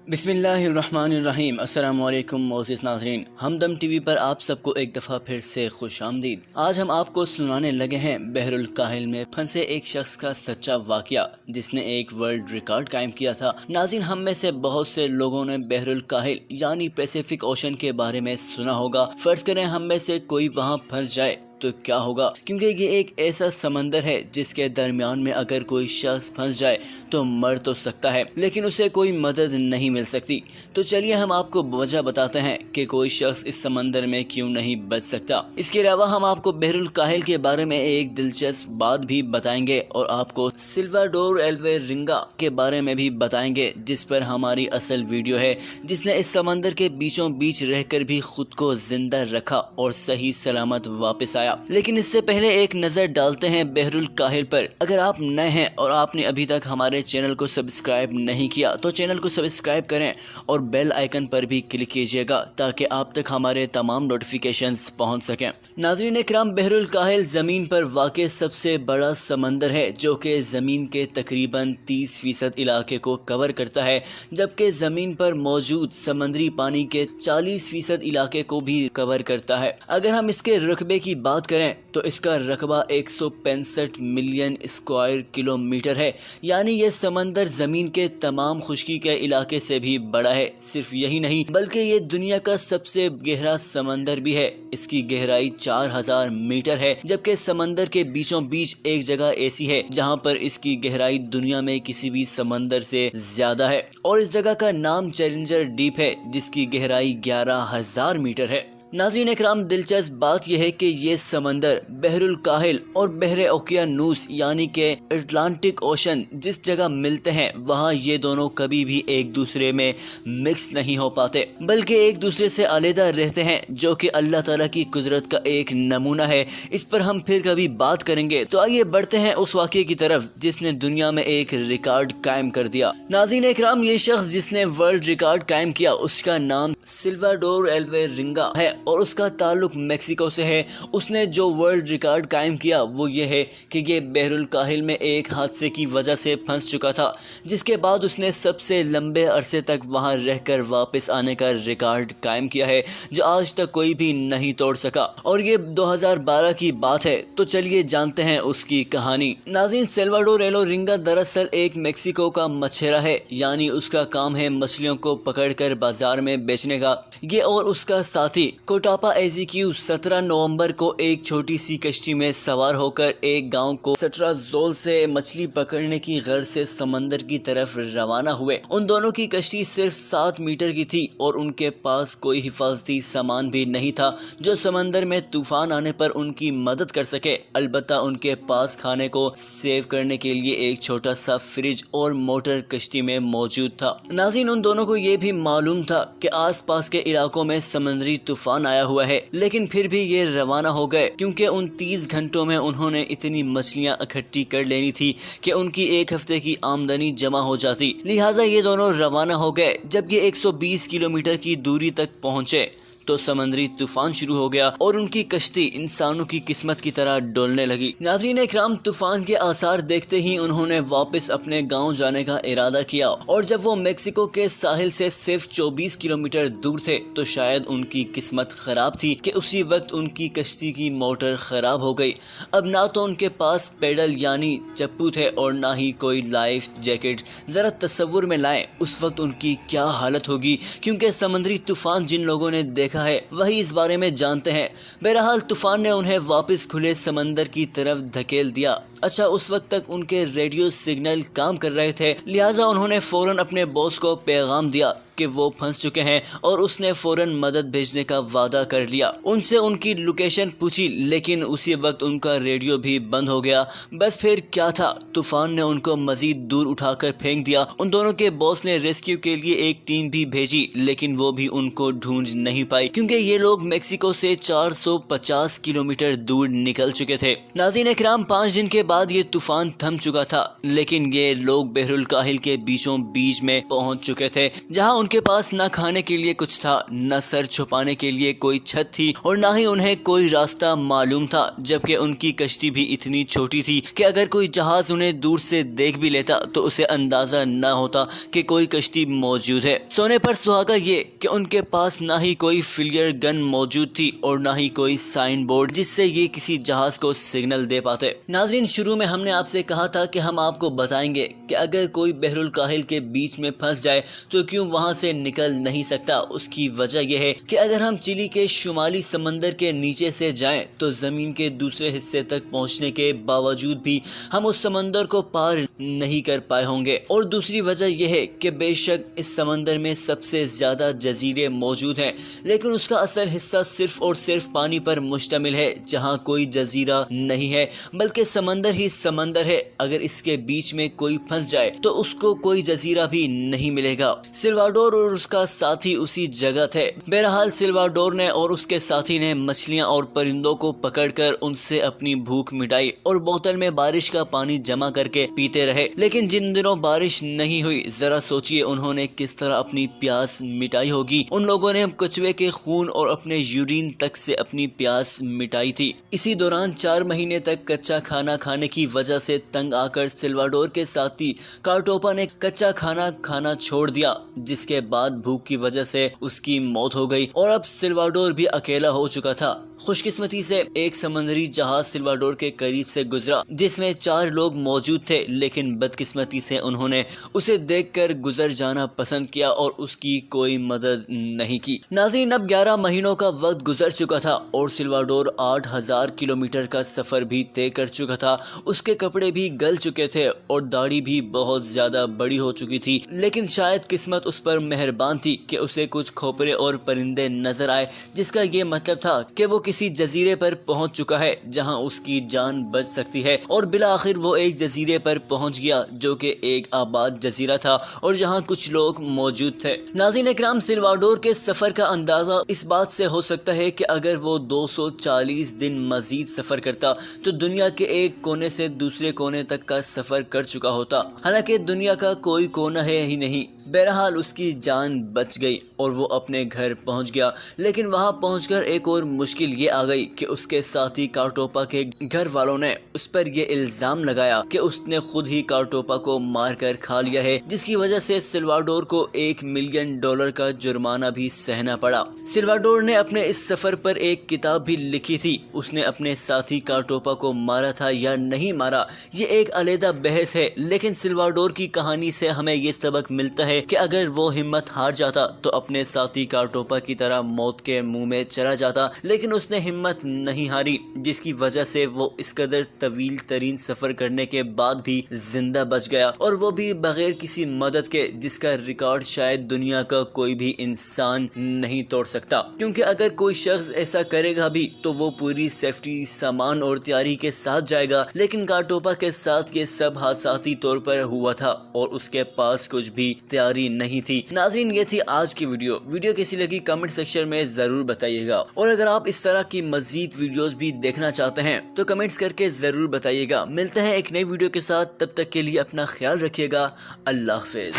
बिस्मिल्लाहिर्रहमानिर्रहीम। अस्सलामुअलैकुम मोअज़्ज़िज़ नाज़रीन, हमदम टीवी पर आप सबको एक दफ़ा फिर से खुश आमदीद। आज हम आपको सुनाने लगे हैं बहरुल काहिल में फंसे एक शख्स का सच्चा वाक़या जिसने एक वर्ल्ड रिकॉर्ड कायम किया था। नाज़रीन, हम में से बहुत से लोगों ने बहरुल काहिल यानी पैसिफिक ओशन के बारे में सुना होगा। फ़र्ज़ करें हम में से कोई वहाँ फंस जाए तो क्या होगा, क्योंकि ये एक ऐसा समंदर है जिसके दरमियान में अगर कोई शख्स फंस जाए तो मर तो सकता है लेकिन उसे कोई मदद नहीं मिल सकती। तो चलिए हम आपको वजह बताते हैं कि कोई शख्स इस समंदर में क्यों नहीं बच सकता। इसके अलावा हम आपको बहरुल काहिल के बारे में एक दिलचस्प बात भी बताएंगे और आपको सिल्वाडोर एल्वेरिंगा के बारे में भी बताएंगे जिस पर हमारी असल वीडियो है, जिसने इस समंदर के बीचों बीच रहकर भी खुद को जिंदा रखा और सही सलामत वापस आया। लेकिन इससे पहले एक नज़र डालते हैं बहरुल काहिल पर। अगर आप नए हैं और आपने अभी तक हमारे चैनल को सब्सक्राइब नहीं किया तो चैनल को सब्सक्राइब करें और बेल आइकन पर भी क्लिक कीजिएगा ताकि आप तक हमारे तमाम नोटिफिकेशंस पहुंच सकें। नाज़रीन इकराम, बहरुल काहिल ज़मीन पर वाक़ सबसे बड़ा समंदर है जो कि ज़मीन के तकरीबन 30% इलाके को कवर करता है, जबकि ज़मीन पर मौजूद समंदरी पानी के 40% इलाके को भी कवर करता है। अगर हम इसके रकबे की बात करें तो इसका रकबा 165 मिलियन स्क्वायर किलोमीटर है, यानी यह समंदर जमीन के तमाम खुश्की के इलाके से भी बड़ा है। सिर्फ यही नहीं बल्कि ये दुनिया का सबसे गहरा समंदर भी है। इसकी गहराई 4000 मीटर है, जबकि समंदर के बीचों बीच एक जगह ऐसी है जहां पर इसकी गहराई दुनिया में किसी भी समंदर से ज्यादा है और इस जगह का नाम चैलेंजर डीप है जिसकी गहराई 11000 मीटर है। नाज़रीन इकराम, दिलचस्प बात यह है कि ये समंदर बहरुल काहिल और बहरे ओकियानूस यानी कि अटलांटिक ओशन जिस जगह मिलते हैं वहाँ ये दोनों कभी भी एक दूसरे में मिक्स नहीं हो पाते बल्कि एक दूसरे से अलहदा रहते हैं, जो कि अल्लाह ताला की कुदरत का एक नमूना है। इस पर हम फिर कभी बात करेंगे। तो आइए बढ़ते हैं उस वाक़े की तरफ जिसने दुनिया में एक रिकॉर्ड कायम कर दिया। नाज़रीन इकराम, ये शख्स जिसने वर्ल्ड रिकॉर्ड कायम किया उसका नाम सिल्वाडोर एल्वेरिंगा है और उसका ताल्लुक मेक्सिको से है। उसने जो वर्ल्ड रिकॉर्ड कायम किया वो ये है कि ये बहरुल काहिल में एक हादसे की वजह से फंस चुका था, जिसके बाद उसने सबसे लंबे अरसे तक वहां रहकर वापस आने का रिकॉर्ड कायम किया है जो आज तक कोई भी नहीं तोड़ सका और ये 2012 की बात है। तो चलिए जानते हैं उसकी कहानी। नाज़रीन, सिल्वाडोर एल्वेरिंगा दरअसल एक मेक्सिको का मछेरा है, यानी उसका काम है मछलियों को पकड़कर बाजार में बेचने का। ये और उसका साथी कोटापा एजीक्यू 17 नवंबर को एक छोटी सी कश्ती में सवार होकर एक गांव को सट्राजोल से मछली पकड़ने की गर्ज से समंदर की तरफ रवाना हुए। उन दोनों की कश्ती सिर्फ 7 मीटर की थी और उनके पास कोई हिफाजती सामान भी नहीं था जो समंदर में तूफान आने पर उनकी मदद कर सके। अलबत्ता उनके पास खाने को सेव करने के लिए एक छोटा सा फ्रिज और मोटर कश्ती में मौजूद था। नाज़रीन, उन दोनों को ये भी मालूम था कि आसपास के इलाकों में समुद्री तूफान आया हुआ है, लेकिन फिर भी ये रवाना हो गए क्योंकि उन 30 घंटों में उन्होंने इतनी मछलियां इकट्ठी कर लेनी थी कि उनकी एक हफ्ते की आमदनी जमा हो जाती। लिहाजा ये दोनों रवाना हो गए। जब ये 120 किलोमीटर की दूरी तक पहुंचे तो समंदरी तूफान शुरू हो गया और उनकी कश्ती इंसानों की किस्मत की तरह डोलने लगी। नाज़रीन इकराम, तूफान के आसार देखते ही उन्होंने वापस अपने गांव जाने का इरादा किया और जब वो मेक्सिको के साहिल से सिर्फ 24 किलोमीटर दूर थे तो शायद उनकी किस्मत खराब थी कि उसी वक्त उनकी कश्ती की मोटर खराब हो गई। अब ना तो उनके पास पेडल यानी चप्पू थे और ना ही कोई लाइफ जैकेट। जरा तस्वुर में लाएं उस वक्त उनकी क्या हालत होगी, क्योंकि समुद्री तूफान जिन लोगों ने देखा है वही इस बारे में जानते हैं। बहरहाल तूफान ने उन्हें वापस खुले समंदर की तरफ धकेल दिया। अच्छा, उस वक्त तक उनके रेडियो सिग्नल काम कर रहे थे, लिहाजा उन्होंने फौरन अपने बॉस को पैगाम दिया कि वो फंस चुके हैं और उसने फौरन मदद भेजने का वादा कर लिया। उनसे उनकी लोकेशन पूछी लेकिन उसी वक्त उनका रेडियो भी बंद हो गया। बस फिर क्या था, तूफान ने उनको मजीद दूर उठाकर फेंक दिया। उन दोनों के बॉस ने रेस्क्यू के लिए एक टीम भी भेजी लेकिन वो भी उनको ढूंढ नहीं पाई क्योंकि ये लोग मेक्सिको से 450 किलोमीटर दूर निकल चुके थे। नाज़रीन इकराम, 5 दिन के बाद ये तूफान थम चुका था, लेकिन ये लोग बहरुल काहिल के बीचों बीच में पहुंच चुके थे, जहां उनके पास न खाने के लिए कुछ था, न सर छुपाने के लिए कोई छत थी और न ही उन्हें कोई रास्ता मालूम था। जबकि उनकी कश्ती भी इतनी छोटी थी कि अगर कोई जहाज उन्हें दूर से देख भी लेता तो उसे अंदाजा न होता कि कोई कश्ती मौजूद है। सोने पर सुहागा ये कि उनके पास ना ही कोई फिलियर गन मौजूद थी और ना ही कोई साइन बोर्ड जिससे ये किसी जहाज को सिग्नल दे पाते। नाजरीन, शुरू में हमने आपसे कहा था कि हम आपको बताएंगे कि अगर कोई बहरुल काहिल के बीच में फंस जाए तो क्यों वहां से निकल नहीं सकता। उसकी वजह यह है कि अगर हम चिली के शुमाली समंदर के नीचे से जाएं तो जमीन के दूसरे हिस्से तक पहुंचने के बावजूद भी हम उस समंदर को पार नहीं कर पाए होंगे। और दूसरी वजह यह है कि बेशक इस समंदर में सबसे ज्यादा जजीरे मौजूद हैं, लेकिन उसका असल हिस्सा सिर्फ और सिर्फ पानी पर मुश्तमिल है, जहां कोई जजीरा नहीं है बल्कि समंदर ही समंदर है। अगर इसके बीच में कोई फंस जाए तो उसको कोई जजीरा भी नहीं मिलेगा। सिल्वाडोर और उसका साथी उसी जगह थे। बहरहाल सिल्वाडोर ने और उसके साथी ने मछलियां और परिंदों को पकड़कर उनसे अपनी भूख मिटाई और बोतल में बारिश का पानी जमा करके पीते रहे। लेकिन जिन दिनों बारिश नहीं हुई, जरा सोचिए उन्होंने किस तरह अपनी प्यास मिटाई होगी। उन लोगों ने कछुए के खून और अपने यूरिन तक से अपनी प्यास मिटाई थी। इसी दौरान 4 महीने तक कच्चा खाना खाने की वजह से तंग आकर सिल्वाडोर के साथी कार्टोपा ने कच्चा खाना खाना छोड़ दिया, जिसके बाद भूख की वजह से उसकी मौत हो गई और अब सिल्वाडोर भी अकेला हो चुका था। खुशकिस्मती से एक समुद्री जहाज सिल्वाडोर के करीब से गुजरा जिसमें 4 लोग मौजूद थे, लेकिन बदकिस्मती से उन्होंने उसे देखकर गुजर जाना पसंद किया और उसकी कोई मदद नहीं की। नाज़रीन, अब 11 महीनों का वक्त गुजर चुका था और सिल्वाडोर 8000 किलोमीटर का सफर भी तय कर चुका था। उसके कपड़े भी गल चुके थे और दाढ़ी भी बहुत ज्यादा बड़ी हो चुकी थी, लेकिन शायद किस्मत उस पर मेहरबान थी कि उसे कुछ खोपरे और परिंदे नजर आए, जिसका ये मतलब था कि वो किसी जजीरे पर पहुंच चुका है जहां उसकी जान बच सकती है। और बिला आखिर वो एक जजीरे पर पहुंच गया जो कि एक आबाद जजीरा था और जहां कुछ लोग मौजूद थे। नाज़रीन इकराम, सिल्वाडोर के सफर का अंदाजा इस बात से हो सकता है कि अगर वो 240 दिन मजीद सफर करता तो दुनिया के एक कोने से दूसरे कोने तक का सफर कर चुका होता। हालांकि दुनिया का कोई कोना है ही नहीं। बहरहाल उसकी जान बच गई और वो अपने घर पहुंच गया, लेकिन वहां पहुंचकर एक और मुश्किल ये आ गई कि उसके साथी कार्टोपा के घर वालों ने उस पर ये इल्जाम लगाया कि उसने खुद ही कार्टोपा को मारकर खा लिया है, जिसकी वजह से सिल्वाडोर को $1 मिलियन का जुर्माना भी सहना पड़ा। सिल्वाडोर ने अपने इस सफर पर एक किताब भी लिखी थी। उसने अपने साथी कार्टोपा को मारा था या नहीं मारा, ये एक अलग बहस है, लेकिन सिल्वाडोर की कहानी से हमें ये सबक मिलता है कि अगर वो हिम्मत हार जाता तो अपने साथी कार्टोपा की तरह मौत के मुंह में चला जाता, लेकिन उसने हिम्मत नहीं हारी, जिसकी वजह से वो इस कदर तवील तरीन सफर करने के बाद भी जिंदा बच गया, और वो भी बगैर किसी मदद के, जिसका रिकॉर्ड शायद दुनिया का कोई भी इंसान नहीं तोड़ सकता। क्योंकि अगर कोई शख्स ऐसा करेगा भी तो वो पूरी सेफ्टी सामान और तैयारी के साथ जाएगा, लेकिन कार्टोपा के साथ ये सब हादसाती तौर पर हुआ था और उसके पास कुछ भी तैयारी नहीं थी। नाज़रीन, ये थी आज की वीडियो कैसी लगी कमेंट सेक्शन में जरूर बताइएगा, और अगर आप इस तरह की मजीद वीडियोस भी देखना चाहते हैं तो कमेंट्स करके जरूर बताइएगा। मिलते हैं एक नई वीडियो के साथ, तब तक के लिए अपना ख्याल रखिएगा। अल्लाह हाफिज।